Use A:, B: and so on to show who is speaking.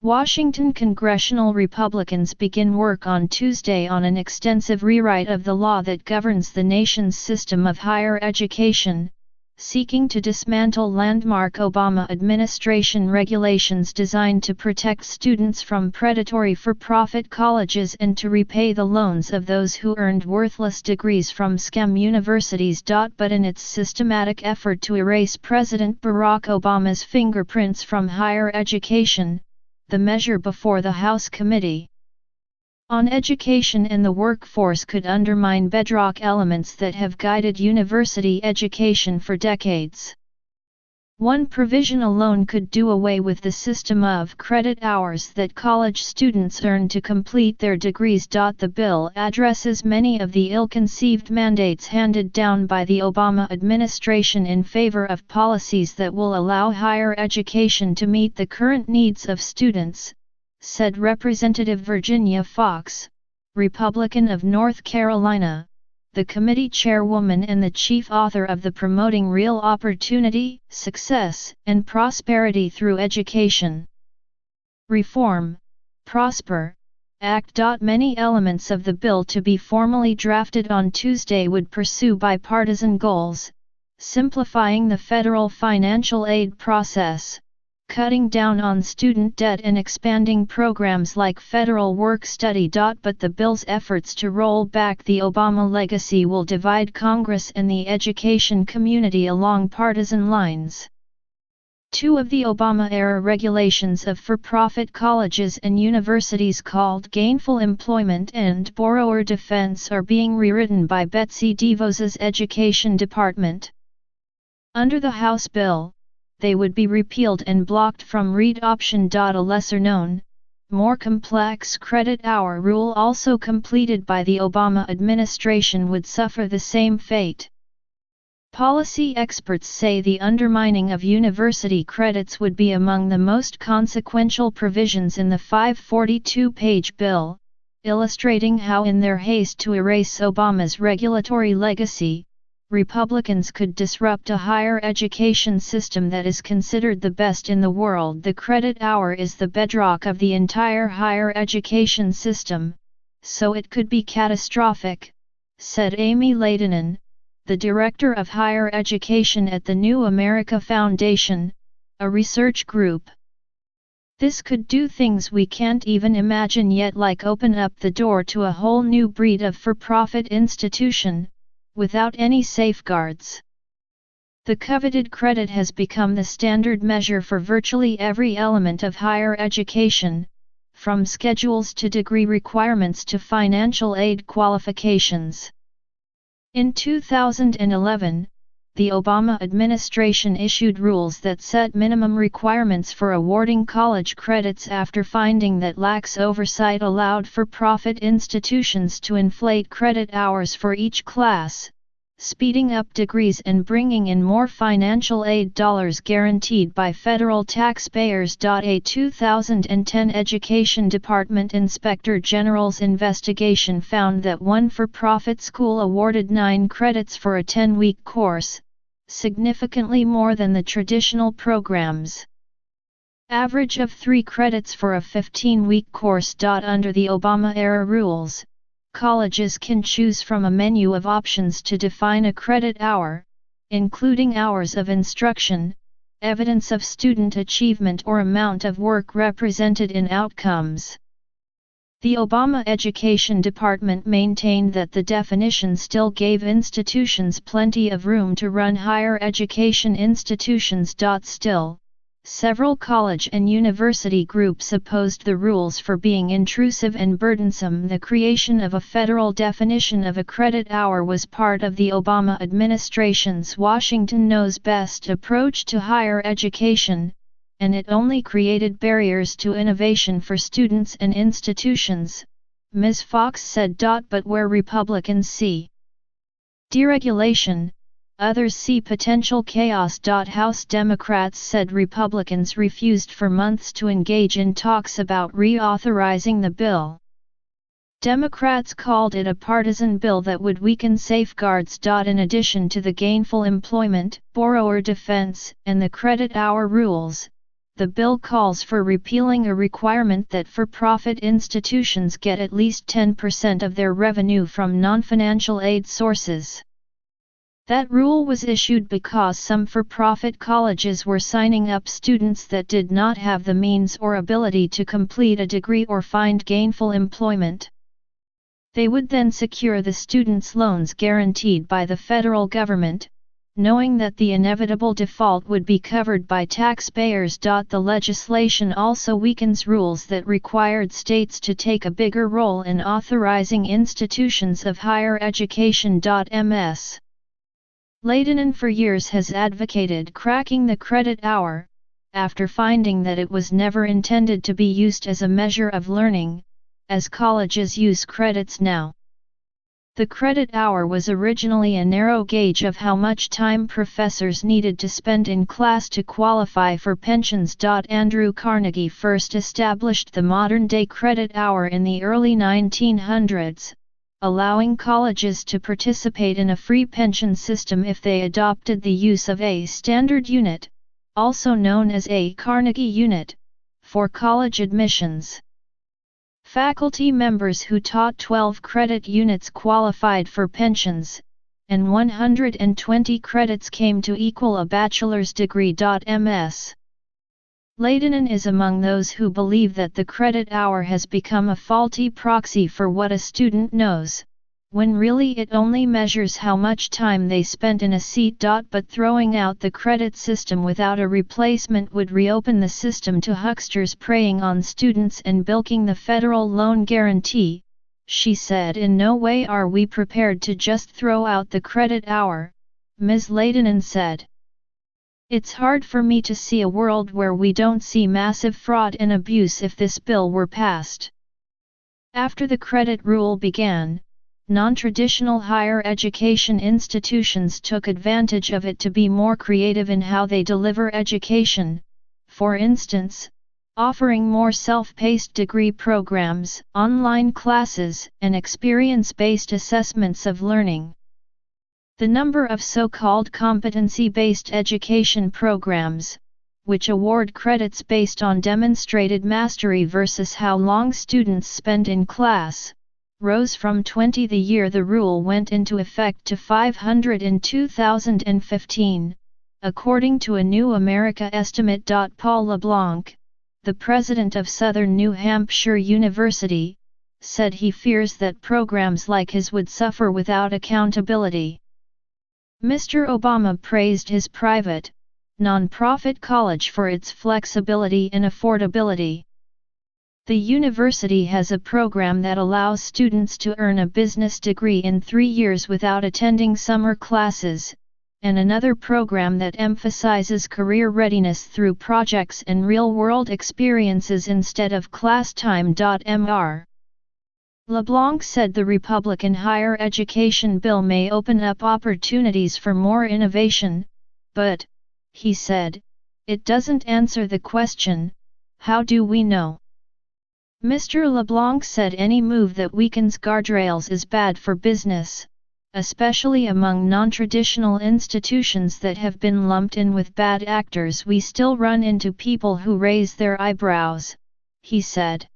A: Washington congressional Republicans begin work on Tuesday on an extensive rewrite of the law that governs the nation's system of higher education, seeking to dismantle landmark Obama administration regulations designed to protect students from predatory for-profit colleges and to repay the loans of those who earned worthless degrees from scam universities. But in its systematic effort to erase President Barack Obama's fingerprints from higher education, the measure before the House Committee on Education and the Workforce could undermine bedrock elements that have guided university education for decades. One provision alone could do away with the system of credit hours that college students earn to complete their degrees. The bill addresses many of the ill-conceived mandates handed down by the Obama administration in favor of policies that will allow higher education to meet the current needs of students, said Representative Virginia Foxx, Republican of North Carolina, the committee chairwoman and the chief author of the Promoting Real Opportunity, Success, and Prosperity Through Education Reform, Prosper, Act. Many elements of the bill to be formally drafted on Tuesday would pursue bipartisan goals, simplifying the federal financial aid process, cutting down on student debt and expanding programs like federal work-study. But the bill's efforts to roll back the Obama legacy will divide Congress and the education community along partisan lines. Two of the Obama-era regulations of for-profit colleges and universities called Gainful Employment and Borrower Defense are being rewritten by Betsy DeVos's Education Department. Under the House bill, they would be repealed and blocked from readoption. A lesser-known, more complex credit hour rule also completed by the Obama administration would suffer the same fate. Policy experts say the undermining of university credits would be among the most consequential provisions in the 542-page bill, illustrating how in their haste to erase Obama's regulatory legacy, Republicans could disrupt a higher education system that is considered the best in the world. The credit hour is the bedrock of the entire higher education system, so it could be catastrophic, said Amy Ladinen, the director of higher education at the New America Foundation, a research group. This could do things we can't even imagine yet, like open up the door to a whole new breed of for-profit institution, without any safeguards. The coveted credit has become the standard measure for virtually every element of higher education, from schedules to degree requirements to financial aid qualifications. In 2011, the Obama administration issued rules that set minimum requirements for awarding college credits after finding that lax oversight allowed for-profit institutions to inflate credit hours for each class, speeding up degrees and bringing in more financial aid dollars guaranteed by federal taxpayers. A 2010 Education Department Inspector General's investigation found that one for-profit school awarded 9 credits for a 10-week course, significantly more than the traditional programs. Average of 3 credits for a 15-week course. Under the Obama-era rules, colleges can choose from a menu of options to define a credit hour, including hours of instruction, evidence of student achievement or amount of work represented in outcomes. The Obama Education Department maintained that the definition still gave institutions plenty of room to run higher education institutions. Still, several college and university groups opposed the rules for being intrusive and burdensome. The creation of a federal definition of a credit hour was part of the Obama administration's Washington knows best approach to higher education, and it only created barriers to innovation for students and institutions, Ms. Fox said. But where Republicans see deregulation, others see potential chaos. House Democrats said Republicans refused for months to engage in talks about reauthorizing the bill. Democrats called it a partisan bill that would weaken safeguards. In addition to the gainful employment, borrower defense, and the credit hour rules, the bill calls for repealing a requirement that for-profit institutions get at least 10% of their revenue from non-financial aid sources. That rule was issued because some for-profit colleges were signing up students that did not have the means or ability to complete a degree or find gainful employment. They would then secure the students' loans guaranteed by the federal government, knowing that the inevitable default would be covered by taxpayers. The legislation also weakens rules that required states to take a bigger role in authorizing institutions of higher education. Ms. Leitonen for years has advocated cracking the credit hour, after finding that it was never intended to be used as a measure of learning, as colleges use credits now. The credit hour was originally a narrow gauge of how much time professors needed to spend in class to qualify for pensions. Andrew Carnegie first established the modern-day credit hour in the early 1900s, allowing colleges to participate in a free pension system if they adopted the use of a standard unit, also known as a Carnegie unit, for college admissions. Faculty members who taught 12 credit units qualified for pensions, and 120 credits came to equal a bachelor's degree. Ms. Leitonen is among those who believe that the credit hour has become a faulty proxy for what a student knows, when really it only measures how much time they spent in a seat. But throwing out the credit system without a replacement would reopen the system to hucksters preying on students and bilking the federal loan guarantee, she said. In no way are we prepared to just throw out the credit hour, Ms. Leitonen said. It's hard for me to see a world where we don't see massive fraud and abuse if this bill were passed. After the credit rule began, non-traditional higher education institutions took advantage of it to be more creative in how they deliver education, for instance, offering more self-paced degree programs, online classes, and experience-based assessments of learning. The number of so-called competency-based education programs, which award credits based on demonstrated mastery versus how long students spend in class, rose from 20 the year the rule went into effect to 500 in 2015, according to a New America estimate. Paul LeBlanc, the president of Southern New Hampshire University, said he fears that programs like his would suffer without accountability. Mr. Obama praised his private, non-profit college for its flexibility and affordability. The university has a program that allows students to earn a business degree in 3 years without attending summer classes, and another program that emphasizes career readiness through projects and real-world experiences instead of class time. Mr. LeBlanc said the Republican higher education bill may open up opportunities for more innovation, but, he said, it doesn't answer the question, how do we know? Mr. LeBlanc said any move that weakens guardrails is bad for business, especially among non-traditional institutions that have been lumped in with bad actors. We still run into people who raise their eyebrows, he said.